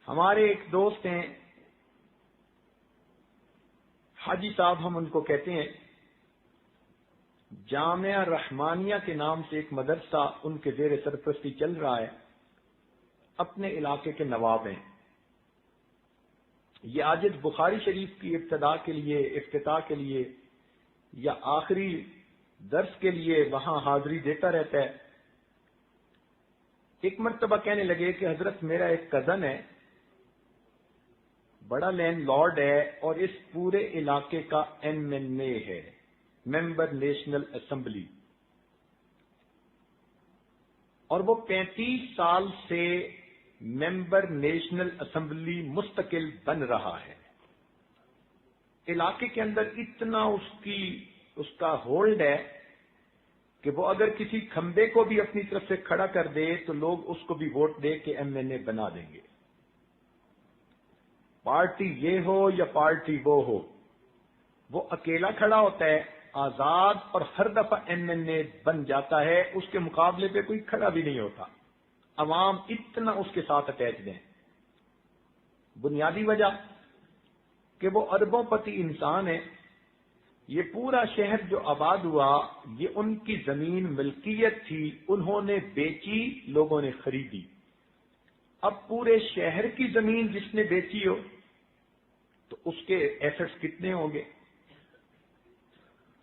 ہمارے ایک دوست ہیں حاجی صاحب، ہم ان کو کہتے ہیں، جامعہ رحمانیہ کے نام سے ایک مدرسہ ان کے زیر سرپرستی چل رہا ہے، اپنے علاقے کے نواب ہیں۔ یہ عاجز بخاری شریف کی افتتاح کے لیے یا آخری درس کے لیے وہاں حاضری دیتا رہتا ہے۔ ایک مرتبہ کہنے لگے کہ حضرت میرا ایک کزن ہے، بڑا لینڈ لارڈ ہے اور اس پورے علاقے کا MNA ہے، ممبر نیشنل اسمبلی، اور وہ 35 سال سے ممبر نیشنل اسمبلی مستقل بن رہا ہے۔ علاقے کے اندر اتنا اس کا ہولڈ ہے کہ وہ اگر کسی کھمبے کو بھی اپنی طرف سے کھڑا کر دے تو لوگ اس کو بھی ووٹ دے کے MNA بنا دیں گے، پارٹی یہ ہو یا پارٹی وہ ہو۔ وہ اکیلا کھڑا ہوتا ہے، آزاد، اور ہر دفعہ MNA بن جاتا ہے، اس کے مقابلے پہ کوئی کھڑا بھی نہیں ہوتا۔ عوام اتنا اس کے ساتھ اٹیچڈ ہیں۔ بنیادی وجہ کہ وہ اربوں پتی انسان ہے۔ یہ پورا شہر جو آباد ہوا یہ ان کی زمین ملکیت تھی، انہوں نے بیچی، لوگوں نے خریدی۔ اب پورے شہر کی زمین جس نے بیچی ہو تو اس کے ایسٹس کتنے ہوں گے؟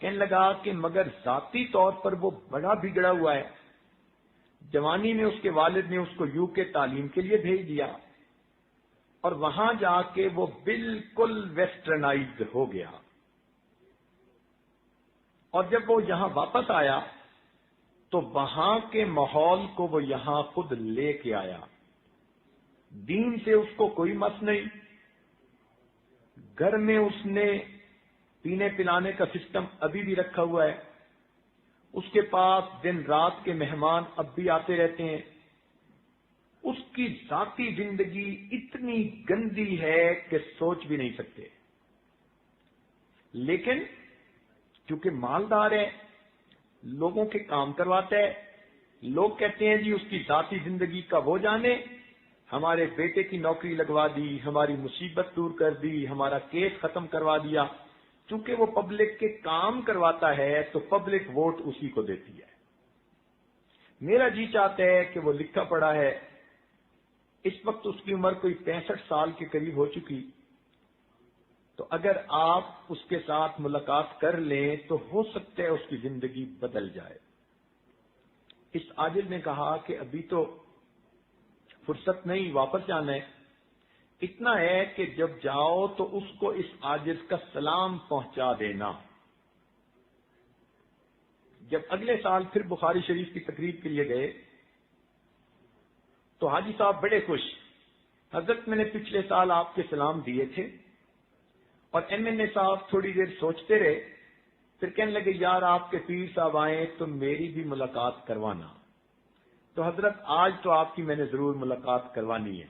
کہنے لگا کہ مگر ذاتی طور پر وہ بڑا بگڑا ہوا ہے۔ جوانی میں اس کے والد نے اس کو UK تعلیم کے لیے بھیج دیا اور وہاں جا کے وہ بالکل ویسٹرنائزڈ ہو گیا، اور جب وہ یہاں واپس آیا تو وہاں کے ماحول کو وہ یہاں خود لے کے آیا۔ دین سے اس کو کوئی مس نہیں، گھر میں اس نے پینے پلانے کا سسٹم ابھی بھی رکھا ہوا ہے، اس کے پاس دن رات کے مہمان اب بھی آتے رہتے ہیں۔ اس کی ذاتی زندگی اتنی گندی ہے کہ سوچ بھی نہیں سکتے، لیکن کیونکہ مالدار ہے، لوگوں کے کام کرواتا ہے، لوگ کہتے ہیں جی اس کی ذاتی زندگی کا وہ جانے، ہمارے بیٹے کی نوکری لگوا دی، ہماری مصیبت دور کر دی، ہمارا کیس ختم کروا دیا۔ چونکہ وہ پبلک کے کام کرواتا ہے تو پبلک ووٹ اسی کو دیتی ہے۔ میرا جی چاہتا ہے کہ وہ لکھا پڑھا ہے، اس وقت اس کی عمر کوئی 65 سال کے قریب ہو چکی، تو اگر آپ اس کے ساتھ ملاقات کر لیں تو ہو سکتا ہے اس کی زندگی بدل جائے۔ اس عاجز نے کہا کہ ابھی تو فرصت نہیں، واپس جانا ہے۔ اتنا ہے کہ جب جاؤ تو اس کو اس عاجز کا سلام پہنچا دینا۔ جب اگلے سال پھر بخاری شریف کی تقریب کے لیے گئے تو حاجی صاحب بڑے خوش، حضرت میں نے پچھلے سال آپ کے سلام دیے تھے، اور MNA صاحب تھوڑی دیر سوچتے رہے، پھر کہنے لگے یار آپ کے پیر صاحب آئیں تو میری بھی ملاقات کروانا۔ تو حضرت آج تو آپ کی میں نے ضرور ملاقات کروانی ہے۔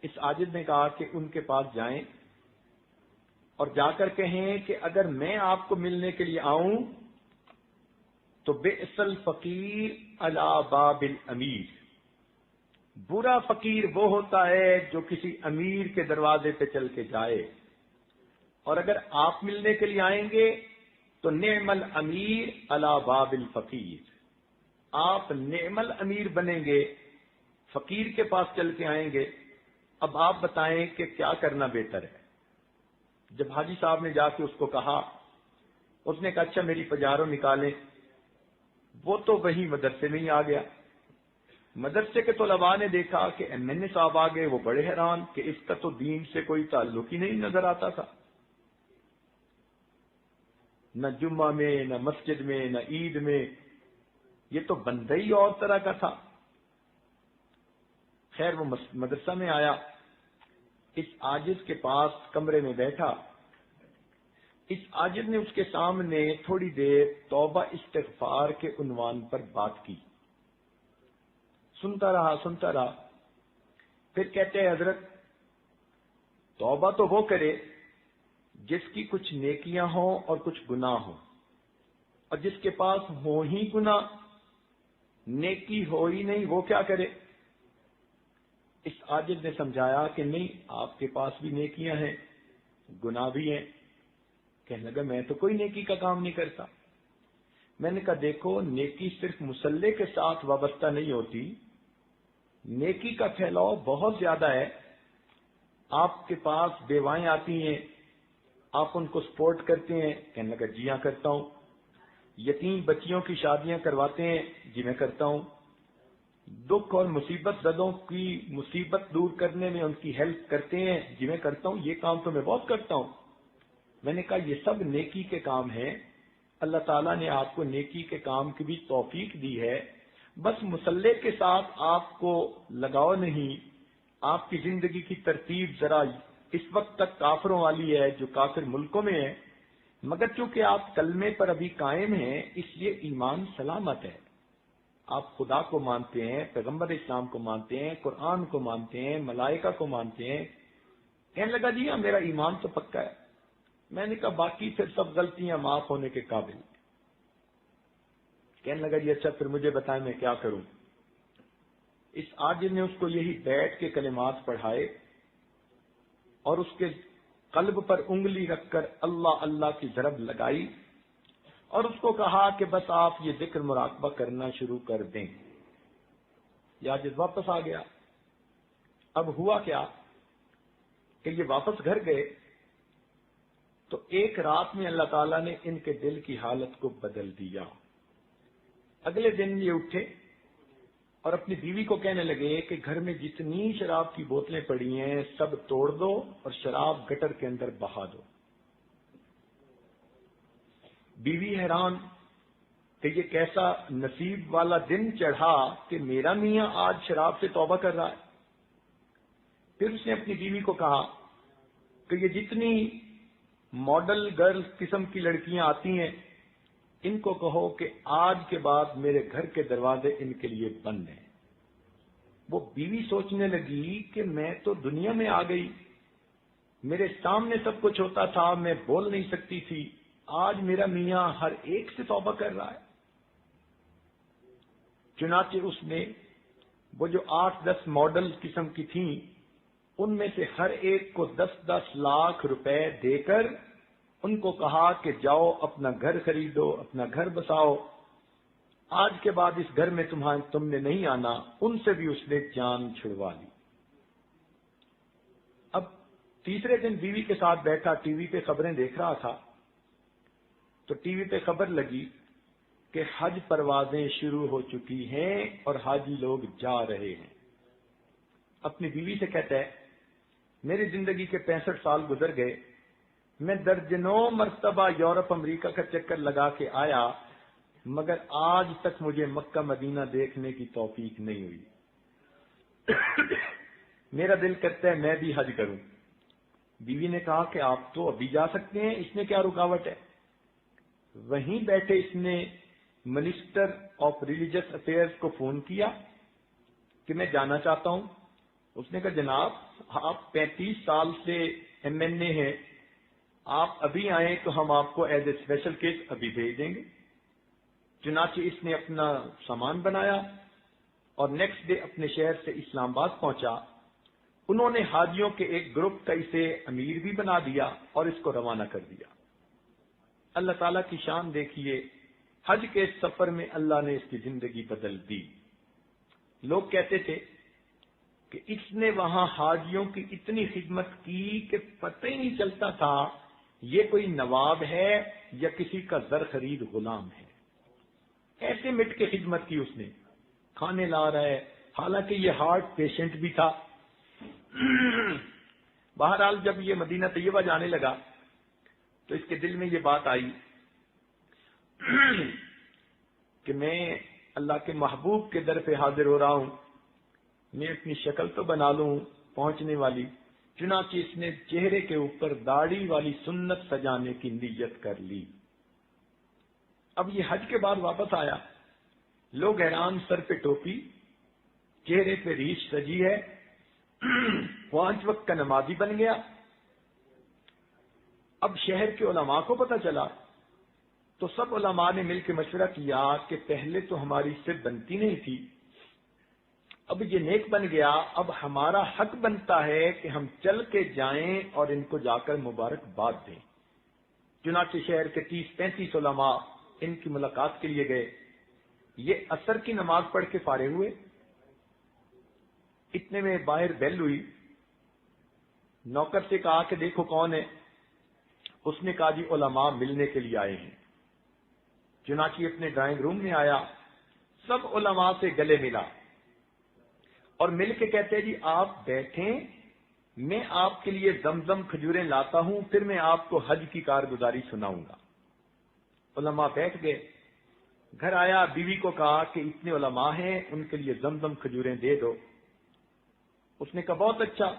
اس عاجز نے کہا کہ ان کے پاس جائیں اور جا کر کہیں کہ اگر میں آپ کو ملنے کے لیے آؤں تو بئس الفقیر علی باب الامیر، برا فقیر وہ ہوتا ہے جو کسی امیر کے دروازے پہ چل کے جائے، اور اگر آپ ملنے کے لیے آئیں گے تو نعم الامیر علی باب الفقیر، آپ نعم الامیر بنیں گے، فقیر کے پاس چل کے آئیں گے۔ اب آپ بتائیں کہ کیا کرنا بہتر ہے؟ جب حاجی صاحب نے جا کے اس کو کہا، اس نے کہا اچھا میری پجارو نکالیں۔ وہ تو وہی مدرسے میں ہی آ گیا۔ مدرسے کے طلباء نے دیکھا کہ MNA صاحب آ گئے، وہ بڑے حیران کہ اس کا تو دین سے کوئی تعلق ہی نہیں نظر آتا تھا، نہ جمعہ میں، نہ مسجد میں، نہ عید میں، یہ تو بندہ ہی اور طرح کا تھا۔ خیر وہ مدرسہ میں آیا، اس عاجز کے پاس کمرے میں بیٹھا، اس عاجز نے اس کے سامنے تھوڑی دیر توبہ استغفار کے عنوان پر بات کی۔ سنتا رہا، پھر کہتے ہیں حضرت توبہ تو وہ کرے جس کی کچھ نیکیاں ہوں اور کچھ گناہ ہوں، اور جس کے پاس ہو ہی گناہ، نیکی ہو ہی نہیں، وہ کیا کرے؟ اس عاجز نے سمجھایا کہ نہیں، آپ کے پاس بھی نیکیاں ہیں، گناہ بھی ہیں۔ کہنے لگا میں تو کوئی نیکی کا کام نہیں کرتا۔ میں نے کہا دیکھو، نیکی صرف مسلح کے ساتھ وابستہ نہیں ہوتی، نیکی کا پھیلاؤ بہت زیادہ ہے۔ آپ کے پاس بیوائیں آتی ہیں، آپ ان کو سپورٹ کرتے ہیں؟ کہنے لگا جی ہاں کرتا ہوں۔ یتیم بچیوں کی شادیاں کرواتے ہیں؟ جی میں کرتا ہوں۔ دکھ اور مصیبت زدوں کی مصیبت دور کرنے میں ان کی ہیلپ کرتے ہیں؟ جی میں کرتا ہوں، یہ کام تو میں بہت کرتا ہوں۔ میں نے کہا یہ سب نیکی کے کام ہیں، اللہ تعالیٰ نے آپ کو نیکی کے کام کی بھی توفیق دی ہے، بس مسلح کے ساتھ آپ کو لگاؤ نہیں۔ آپ کی زندگی کی ترتیب ذرا اس وقت تک کافروں والی ہے، جو کافر ملکوں میں ہے، مگر چونکہ آپ کلمے پر ابھی قائم ہیں اس لیے ایمان سلامت ہے۔ آپ خدا کو مانتے ہیں، پیغمبر اسلام کو مانتے ہیں، قرآن کو مانتے ہیں، ملائکہ کو مانتے ہیں۔ کہنے لگا جی ہاں میرا ایمان تو پکا ہے۔ میں نے کہا باقی پھر سب غلطیاں معاف ہونے کے قابل۔ کہنے لگا جی اچھا پھر مجھے بتائیں میں کیا کروں۔ اس عاجز نے اس کو یہی بیٹھ کے کلمات پڑھائے اور اس کے قلب پر انگلی رکھ کر اللہ اللہ کی ضرب لگائی اور اس کو کہا کہ بس آپ یہ ذکر مراقبہ کرنا شروع کر دیں۔ یہ عاجز واپس آ گیا۔ اب ہوا کیا کہ یہ واپس گھر گئے تو ایک رات میں اللہ تعالیٰ نے ان کے دل کی حالت کو بدل دیا۔ اگلے دن یہ اٹھے اور اپنی بیوی کو کہنے لگے کہ گھر میں جتنی شراب کی بوتلیں پڑی ہیں سب توڑ دو اور شراب گٹر کے اندر بہا دو۔ بیوی حیران کہ یہ کیسا نصیب والا دن چڑھا کہ میرا میاں آج شراب سے توبہ کر رہا ہے۔ پھر اس نے اپنی بیوی کو کہا کہ یہ جتنی ماڈل گرل قسم کی لڑکیاں آتی ہیں ان کو کہو کہ آج کے بعد میرے گھر کے دروازے ان کے لیے بند ہیں۔ وہ بیوی سوچنے لگی کہ میں تو دنیا میں آ گئی، میرے سامنے سب کچھ ہوتا تھا، میں بول نہیں سکتی تھی، آج میرا میاں ہر ایک سے توبہ کر رہا ہے۔ چنانچہ اس نے وہ جو 8-10 ماڈل قسم کی تھیں ان میں سے ہر ایک کو 10-10 لاکھ روپے دے کر ان کو کہا کہ جاؤ اپنا گھر خریدو، اپنا گھر بساؤ، آج کے بعد اس گھر میں تم نے نہیں آنا۔ ان سے بھی اس نے جان چھڑوا لی۔ اب تیسرے دن بیوی کے ساتھ بیٹھا ٹی وی پہ خبریں دیکھ رہا تھا تو ٹی وی پہ خبر لگی کہ حج پروازیں شروع ہو چکی ہیں اور حاجی لوگ جا رہے ہیں۔ اپنی بیوی سے کہتا ہے میری زندگی کے 65 سال گزر گئے، میں درجنوں مرتبہ یورپ امریکہ کا چکر لگا کے آیا مگر آج تک مجھے مکہ مدینہ دیکھنے کی توفیق نہیں ہوئی۔ میرا دل کرتا ہے میں بھی حج کروں۔ بیوی نے کہا کہ آپ تو ابھی جا سکتے ہیں، اس میں کیا رکاوٹ ہے؟ وہیں بیٹھے اس نے منسٹر آف ریلیجس افیئرز کو فون کیا کہ میں جانا چاہتا ہوں۔ اس نے کہا جناب آپ 35 سال سے MNA ہیں، آپ ابھی آئیں تو ہم آپ کو ایز اے اسپیشل کیس ابھی بھیج دیں گے۔ چنانچہ اس نے اپنا سامان بنایا اور نیکسٹ ڈے اپنے شہر سے اسلام آباد پہنچا۔ انہوں نے حاجیوں کے ایک گروپ کا اسے امیر بھی بنا دیا اور اس کو روانہ کر دیا۔ اللہ تعالیٰ کی شان دیکھیے، حج کے سفر میں اللہ نے اس کی زندگی بدل دی۔ لوگ کہتے تھے کہ اس نے وہاں حاجیوں کی اتنی خدمت کی کہ پتہ ہی نہیں چلتا تھا یہ کوئی نواب ہے یا کسی کا زر خرید غلام ہے۔ ایسے مٹ کے خدمت کی اس نے، کھانے لا رہا ہے، حالانکہ یہ ہارٹ پیشنٹ بھی تھا۔ بہرحال جب یہ مدینہ طیبہ جانے لگا تو اس کے دل میں یہ بات آئی کہ میں اللہ کے محبوب کے در پہ حاضر ہو رہا ہوں، میں اپنی شکل تو بنا لوں پہنچنے والی۔ چنانچہ اس نے چہرے کے اوپر داڑھی والی سنت سجانے کی نیت کر لی۔ اب یہ حج کے بعد واپس آیا، لوگ حیران، سر پہ ٹوپی، چہرے پہ ریش سجی ہے، 5 وقت کا نمازی بن گیا۔ اب شہر کے علماء کو پتہ چلا تو سب علماء نے مل کے مشورہ کیا کہ پہلے تو ہماری اس سے بنتی نہیں تھی، اب یہ نیک بن گیا، اب ہمارا حق بنتا ہے کہ ہم چل کے جائیں اور ان کو جا کر مبارکباد دیں۔ چنانچہ شہر کے 30-35 علماء ان کی ملاقات کے لیے گئے۔ یہ عصر کی نماز پڑھ کے فارغ ہوئے، اتنے میں باہر بیل ہوئی۔ نوکر سے کہا کہ دیکھو کون ہے؟ اس نے کہا جی علماء ملنے کے لیے آئے ہیں۔ چنانچہ اپنے ڈرائنگ روم میں آیا، سب علماء سے گلے ملا اور مل کے کہتے جی آپ بیٹھیں، میں آپ کے لیے زمزم کھجوریں لاتا ہوں، پھر میں آپ کو حج کی کارگزاری سناؤں گا۔ علماء بیٹھ گئے۔ گھر آیا، بیوی کو کہا کہ اتنے علماء ہیں، ان کے لیے زمزم کھجوریں دے دو۔ اس نے کہا بہت اچھا۔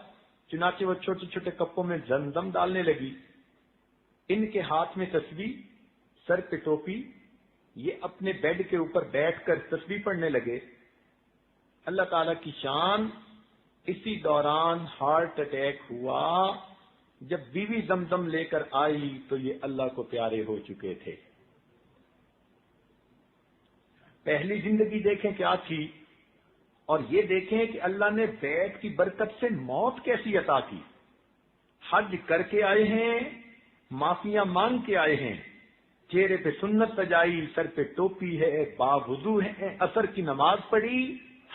چنانچہ وہ چھوٹے چھوٹے کپوں میں زمزم ڈالنے لگی۔ ان کے ہاتھ میں تسبیح، سر پہ ٹوپی، یہ اپنے بیڈ کے اوپر بیٹھ کر تسبیح پڑھنے لگے۔ اللہ تعالی کی شان، اسی دوران ہارٹ اٹیک ہوا۔ جب بیوی زمزم لے کر آئی تو یہ اللہ کو پیارے ہو چکے تھے۔ پہلی زندگی دیکھیں کیا تھی، اور یہ دیکھیں کہ اللہ نے بیت کی برکت سے موت کیسی عطا کی۔ حج کر کے آئے ہیں، معافیاں مانگ کے آئے ہیں، چہرے پہ سنت سجائی، سر پہ ٹوپی ہے، باوضو ہے، عصر کی نماز پڑھی،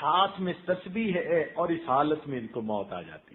ہاتھ میں تسبیح ہے، اور اس حالت میں ان کو موت آ جاتی۔